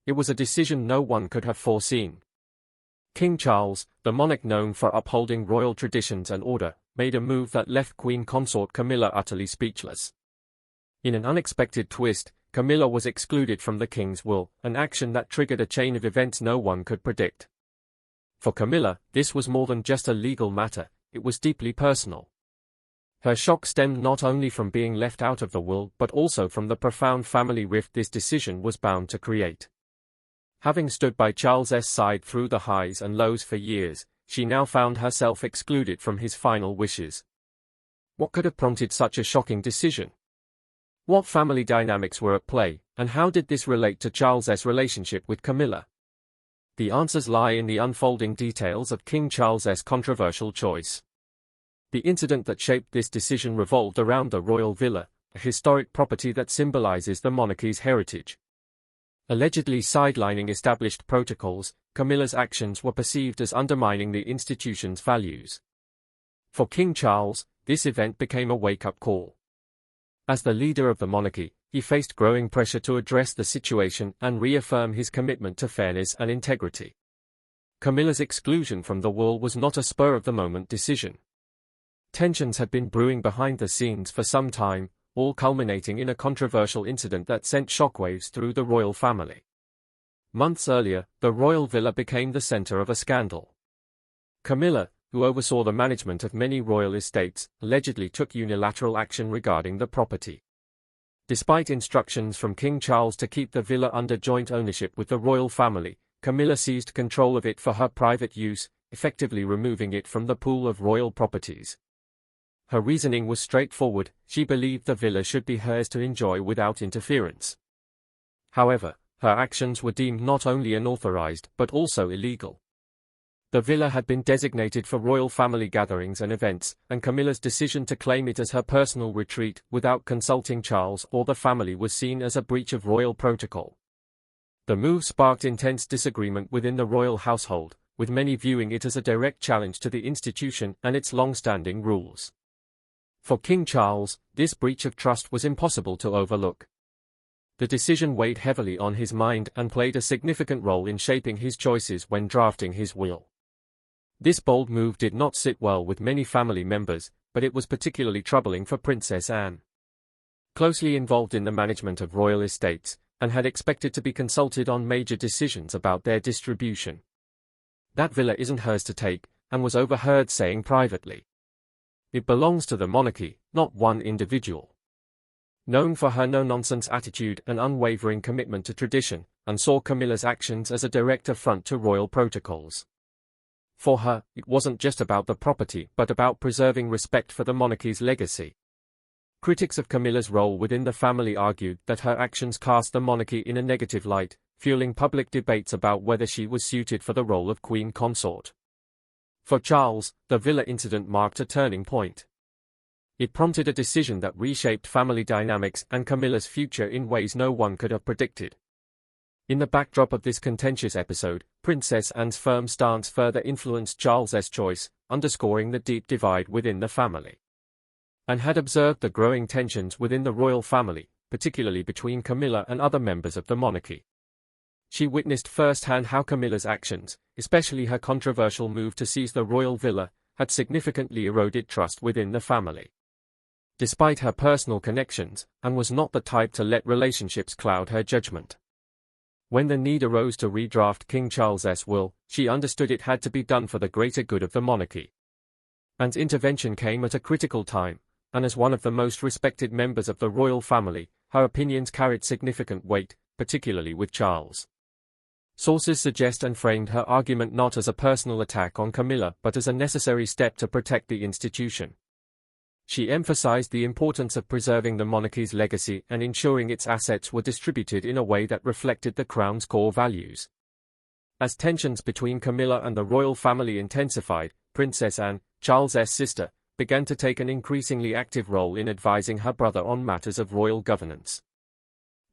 it was a decision no one could have foreseen. King Charles, the monarch known for upholding royal traditions and order, made a move that left Queen Consort Camilla utterly speechless. In an unexpected twist, Camilla was excluded from the king's will, an action that triggered a chain of events no one could predict. For Camilla, this was more than just a legal matter, it was deeply personal. Her shock stemmed not only from being left out of the will but also from the profound family rift this decision was bound to create. Having stood by Charles's side through the highs and lows for years, she now found herself excluded from his final wishes. What could have prompted such a shocking decision? What family dynamics were at play, and how did this relate to Charles's relationship with Camilla? The answers lie in the unfolding details of King Charles's controversial choice. The incident that shaped this decision revolved around the royal villa, a historic property that symbolizes the monarchy's heritage. Allegedly sidelining established protocols, Camilla's actions were perceived as undermining the institution's values. For King Charles, this event became a wake-up call. As the leader of the monarchy, he faced growing pressure to address the situation and reaffirm his commitment to fairness and integrity. Camilla's exclusion from the will was not a spur-of-the-moment decision. Tensions had been brewing behind the scenes for some time, all culminating in a controversial incident that sent shockwaves through the royal family. Months earlier, the royal villa became the center of a scandal. Camilla, who oversaw the management of many royal estates, allegedly took unilateral action regarding the property. Despite instructions from King Charles to keep the villa under joint ownership with the royal family, Camilla seized control of it for her private use, effectively removing it from the pool of royal properties. Her reasoning was straightforward: she believed the villa should be hers to enjoy without interference. However, her actions were deemed not only unauthorized but also illegal. The villa had been designated for royal family gatherings and events, and Camilla's decision to claim it as her personal retreat without consulting Charles or the family was seen as a breach of royal protocol. The move sparked intense disagreement within the royal household, with many viewing it as a direct challenge to the institution and its long-standing rules. For King Charles, this breach of trust was impossible to overlook. The decision weighed heavily on his mind and played a significant role in shaping his choices when drafting his will. This bold move did not sit well with many family members, but it was particularly troubling for Princess Anne. Closely involved in the management of royal estates, and had expected to be consulted on major decisions about their distribution. "That villa isn't hers to take," Anne was overheard saying privately. "It belongs to the monarchy, not one individual." Known for her no-nonsense attitude and unwavering commitment to tradition, Anne saw Camilla's actions as a direct affront to royal protocols. For her, it wasn't just about the property but about preserving respect for the monarchy's legacy. Critics of Camilla's role within the family argued that her actions cast the monarchy in a negative light, fueling public debates about whether she was suited for the role of Queen Consort. For Charles, the villa incident marked a turning point. It prompted a decision that reshaped family dynamics and Camilla's future in ways no one could have predicted. In the backdrop of this contentious episode, Princess Anne's firm stance further influenced Charles's choice, underscoring the deep divide within the family. Anne had observed the growing tensions within the royal family, particularly between Camilla and other members of the monarchy. She witnessed firsthand how Camilla's actions, especially her controversial move to seize the royal villa, had significantly eroded trust within the family. Despite her personal connections, Anne was not the type to let relationships cloud her judgment. When the need arose to redraft King Charles's will, she understood it had to be done for the greater good of the monarchy. Anne's intervention came at a critical time, and as one of the most respected members of the royal family, her opinions carried significant weight, particularly with Charles. Sources suggest Anne framed her argument not as a personal attack on Camilla but as a necessary step to protect the institution. She emphasized the importance of preserving the monarchy's legacy and ensuring its assets were distributed in a way that reflected the crown's core values. As tensions between Camilla and the royal family intensified, Princess Anne, Charles's sister, began to take an increasingly active role in advising her brother on matters of royal governance.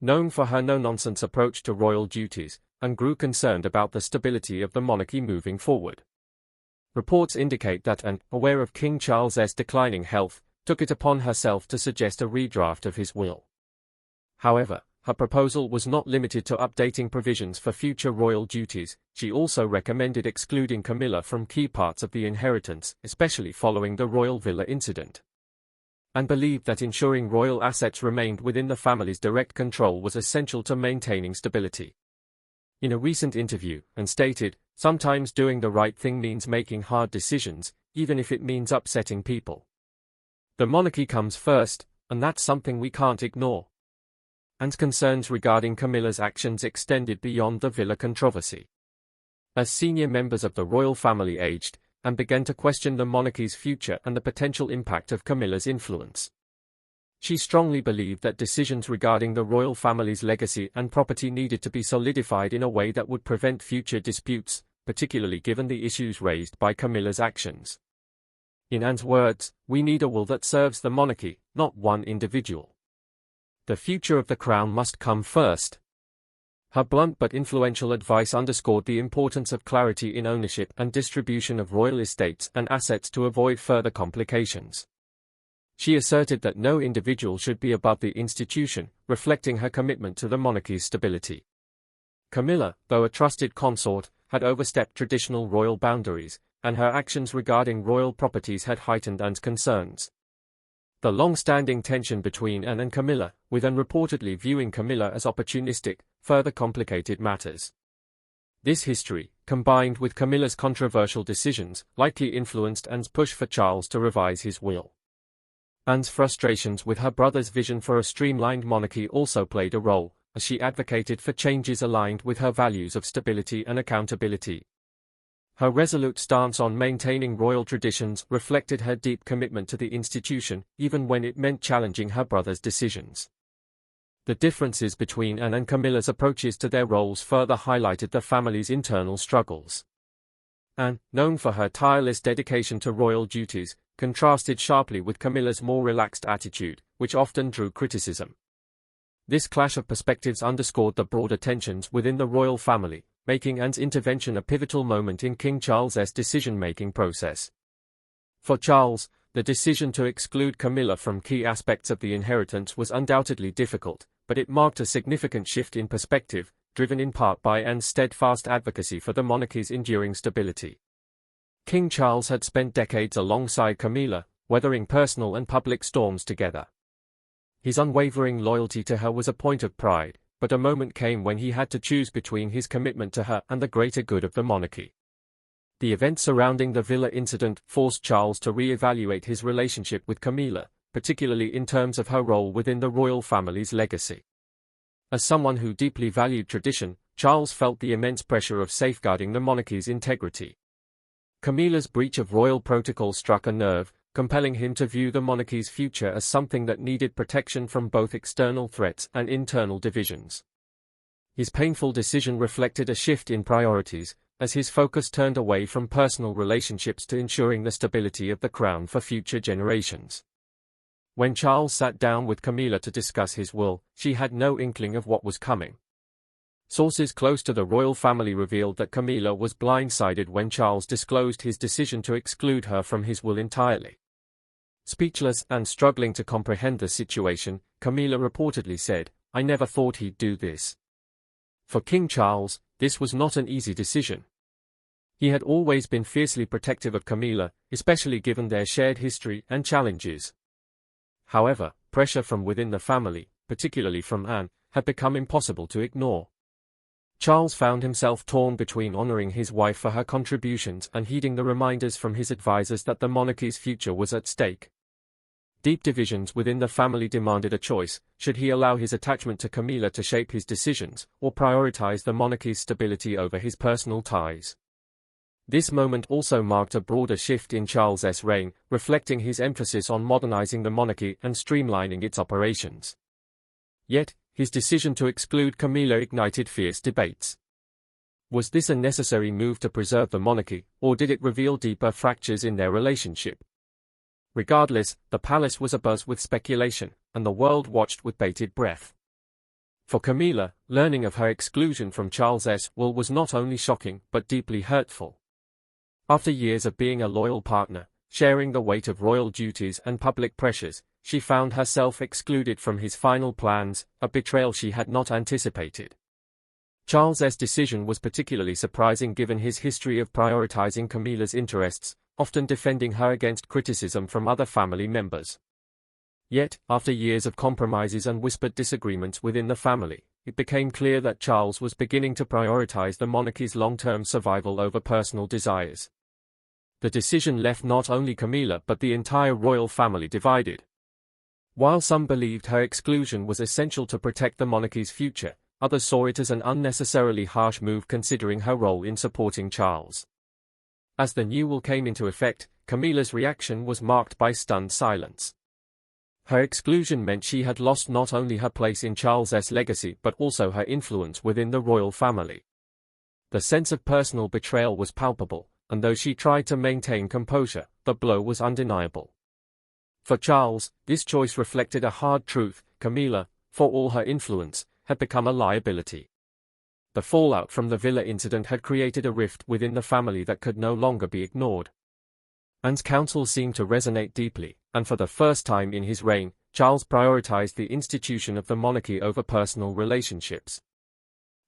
Known for her no-nonsense approach to royal duties, Anne grew concerned about the stability of the monarchy moving forward. Reports indicate that Anne, aware of King Charles's declining health, took it upon herself to suggest a redraft of his will. However, her proposal was not limited to updating provisions for future royal duties. She also recommended excluding Camilla from key parts of the inheritance, especially following the royal villa incident, and believed that ensuring royal assets remained within the family's direct control was essential to maintaining stability. In a recent interview, Anne stated, "Sometimes doing the right thing means making hard decisions, even if it means upsetting people. The monarchy comes first, and that's something we can't ignore." Anne's concerns regarding Camilla's actions extended beyond the villa controversy. As senior members of the royal family aged, Anne began to question the monarchy's future and the potential impact of Camilla's influence. She strongly believed that decisions regarding the royal family's legacy and property needed to be solidified in a way that would prevent future disputes, particularly given the issues raised by Camilla's actions. In Anne's words, "We need a will that serves the monarchy, not one individual. The future of the crown must come first." Her blunt but influential advice underscored the importance of clarity in ownership and distribution of royal estates and assets to avoid further complications. She asserted that no individual should be above the institution, reflecting her commitment to the monarchy's stability. Camilla, though a trusted consort, had overstepped traditional royal boundaries, and her actions regarding royal properties had heightened Anne's concerns. The long-standing tension between Anne and Camilla, with Anne reportedly viewing Camilla as opportunistic, further complicated matters. This history, combined with Camilla's controversial decisions, likely influenced Anne's push for Charles to revise his will. Anne's frustrations with her brother's vision for a streamlined monarchy also played a role, as she advocated for changes aligned with her values of stability and accountability. Her resolute stance on maintaining royal traditions reflected her deep commitment to the institution, even when it meant challenging her brother's decisions. The differences between Anne and Camilla's approaches to their roles further highlighted the family's internal struggles. Anne, known for her tireless dedication to royal duties, contrasted sharply with Camilla's more relaxed attitude, which often drew criticism. This clash of perspectives underscored the broader tensions within the royal family, making Anne's intervention a pivotal moment in King Charles's decision-making process. For Charles, the decision to exclude Camilla from key aspects of the inheritance was undoubtedly difficult, but it marked a significant shift in perspective, driven in part by Anne's steadfast advocacy for the monarchy's enduring stability. King Charles had spent decades alongside Camilla, weathering personal and public storms together. His unwavering loyalty to her was a point of pride, but a moment came when he had to choose between his commitment to her and the greater good of the monarchy. The events surrounding the villa incident forced Charles to re-evaluate his relationship with Camilla, particularly in terms of her role within the royal family's legacy. As someone who deeply valued tradition, Charles felt the immense pressure of safeguarding the monarchy's integrity. Camilla's breach of royal protocol struck a nerve, compelling him to view the monarchy's future as something that needed protection from both external threats and internal divisions. His painful decision reflected a shift in priorities, as his focus turned away from personal relationships to ensuring the stability of the crown for future generations. When Charles sat down with Camilla to discuss his will, she had no inkling of what was coming. Sources close to the royal family revealed that Camilla was blindsided when Charles disclosed his decision to exclude her from his will entirely. Speechless and struggling to comprehend the situation, Camilla reportedly said, "I never thought he'd do this." For King Charles, this was not an easy decision. He had always been fiercely protective of Camilla, especially given their shared history and challenges. However, pressure from within the family, particularly from Anne, had become impossible to ignore. Charles found himself torn between honoring his wife for her contributions and heeding the reminders from his advisors that the monarchy's future was at stake. Deep divisions within the family demanded a choice: should he allow his attachment to Camilla to shape his decisions, or prioritize the monarchy's stability over his personal ties? This moment also marked a broader shift in Charles's reign, reflecting his emphasis on modernizing the monarchy and streamlining its operations. Yet, his decision to exclude Camilla ignited fierce debates. Was this a necessary move to preserve the monarchy, or did it reveal deeper fractures in their relationship? Regardless, the palace was abuzz with speculation, and the world watched with bated breath. For Camilla, learning of her exclusion from Charles's will was not only shocking but deeply hurtful. After years of being a loyal partner, sharing the weight of royal duties and public pressures, she found herself excluded from his final plans, a betrayal she had not anticipated. Charles's decision was particularly surprising given his history of prioritizing Camilla's interests, often defending her against criticism from other family members. Yet, after years of compromises and whispered disagreements within the family, it became clear that Charles was beginning to prioritize the monarchy's long-term survival over personal desires. The decision left not only Camilla but the entire royal family divided. While some believed her exclusion was essential to protect the monarchy's future, others saw it as an unnecessarily harsh move considering her role in supporting Charles. As the new will came into effect, Camilla's reaction was marked by stunned silence. Her exclusion meant she had lost not only her place in Charles's legacy but also her influence within the royal family. The sense of personal betrayal was palpable, and though she tried to maintain composure, the blow was undeniable. For Charles, this choice reflected a hard truth: Camilla, for all her influence, had become a liability. The fallout from the villa incident had created a rift within the family that could no longer be ignored. Anne's counsel seemed to resonate deeply, and for the first time in his reign, Charles prioritized the institution of the monarchy over personal relationships.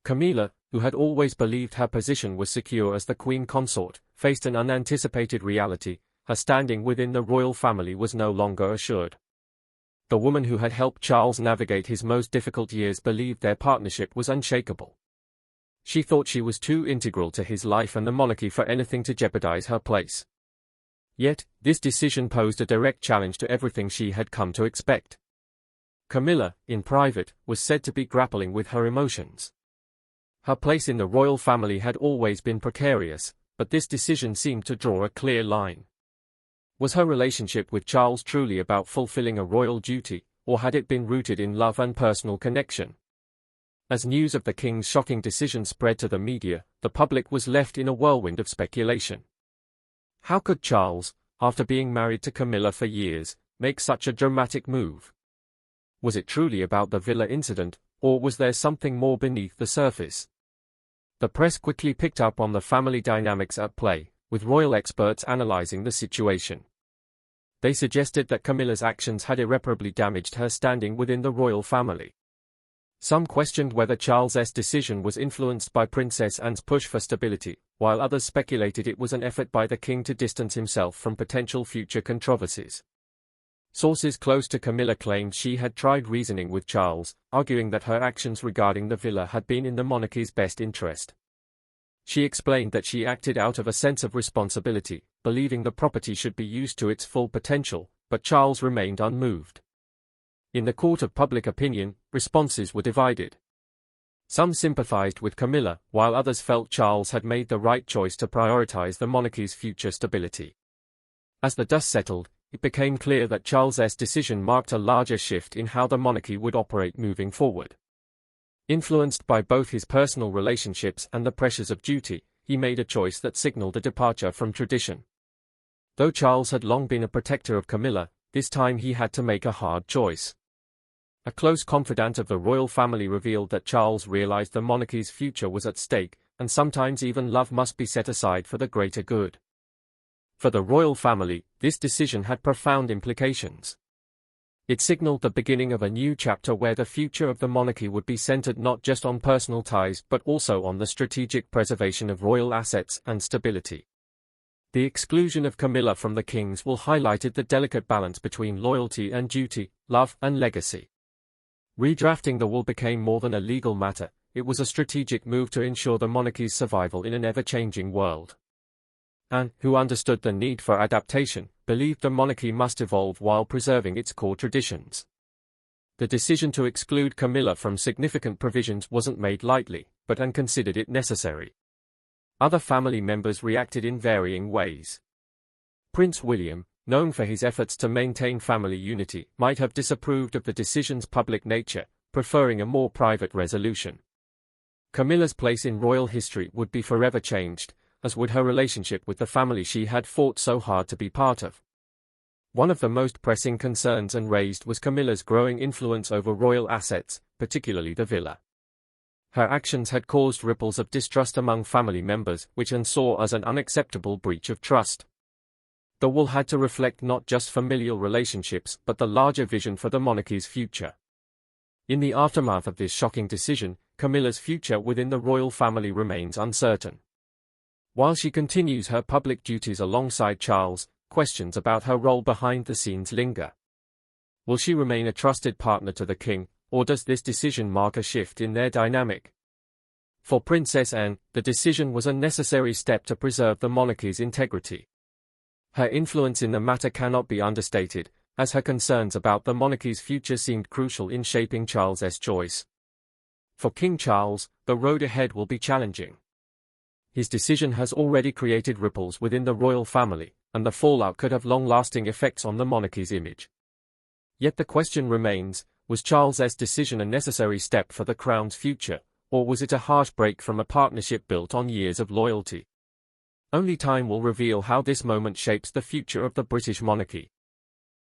Camilla, who had always believed her position was secure as the Queen Consort, faced an unanticipated reality: her standing within the royal family was no longer assured. The woman who had helped Charles navigate his most difficult years believed their partnership was unshakable. She thought she was too integral to his life and the monarchy for anything to jeopardize her place. Yet, this decision posed a direct challenge to everything she had come to expect. Camilla, in private, was said to be grappling with her emotions. Her place in the royal family had always been precarious, but this decision seemed to draw a clear line. Was her relationship with Charles truly about fulfilling a royal duty, or had it been rooted in love and personal connection? As news of the king's shocking decision spread to the media, the public was left in a whirlwind of speculation. How could Charles, after being married to Camilla for years, make such a dramatic move? Was it truly about the villa incident, or was there something more beneath the surface? The press quickly picked up on the family dynamics at play, with royal experts analyzing the situation. They suggested that Camilla's actions had irreparably damaged her standing within the royal family. Some questioned whether Charles's decision was influenced by Princess Anne's push for stability, while others speculated it was an effort by the king to distance himself from potential future controversies. Sources close to Camilla claimed she had tried reasoning with Charles, arguing that her actions regarding the villa had been in the monarchy's best interest. She explained that she acted out of a sense of responsibility, believing the property should be used to its full potential, but Charles remained unmoved. In the court of public opinion, responses were divided. Some sympathized with Camilla, while others felt Charles had made the right choice to prioritize the monarchy's future stability. As the dust settled, it became clear that Charles's decision marked a larger shift in how the monarchy would operate moving forward. Influenced by both his personal relationships and the pressures of duty, he made a choice that signaled a departure from tradition. Though Charles had long been a protector of Camilla, this time he had to make a hard choice. A close confidant of the royal family revealed that Charles realized the monarchy's future was at stake, and sometimes even love must be set aside for the greater good. For the royal family, this decision had profound implications. It signaled the beginning of a new chapter where the future of the monarchy would be centered not just on personal ties but also on the strategic preservation of royal assets and stability. The exclusion of Camilla from the king's will highlighted the delicate balance between loyalty and duty, love and legacy. Redrafting the will became more than a legal matter, it was a strategic move to ensure the monarchy's survival in an ever-changing world. Anne, who understood the need for adaptation, believed the monarchy must evolve while preserving its core traditions. The decision to exclude Camilla from significant provisions wasn't made lightly, but Anne considered it necessary. Other family members reacted in varying ways. Prince William, known for his efforts to maintain family unity, might have disapproved of the decision's public nature, preferring a more private resolution. Camilla's place in royal history would be forever changed, as would her relationship with the family she had fought so hard to be part of. One of the most pressing concerns Anne raised was Camilla's growing influence over royal assets, particularly the villa. Her actions had caused ripples of distrust among family members, which Anne saw as an unacceptable breach of trust. The will had to reflect not just familial relationships but the larger vision for the monarchy's future. In the aftermath of this shocking decision, Camilla's future within the royal family remains uncertain. While she continues her public duties alongside Charles, questions about her role behind the scenes linger. Will she remain a trusted partner to the king, or does this decision mark a shift in their dynamic? For Princess Anne, the decision was a necessary step to preserve the monarchy's integrity. Her influence in the matter cannot be understated, as her concerns about the monarchy's future seemed crucial in shaping Charles's choice. For King Charles, the road ahead will be challenging. His decision has already created ripples within the royal family, and the fallout could have long-lasting effects on the monarchy's image. Yet the question remains, was Charles's decision a necessary step for the crown's future, or was it a harsh break from a partnership built on years of loyalty? Only time will reveal how this moment shapes the future of the British monarchy.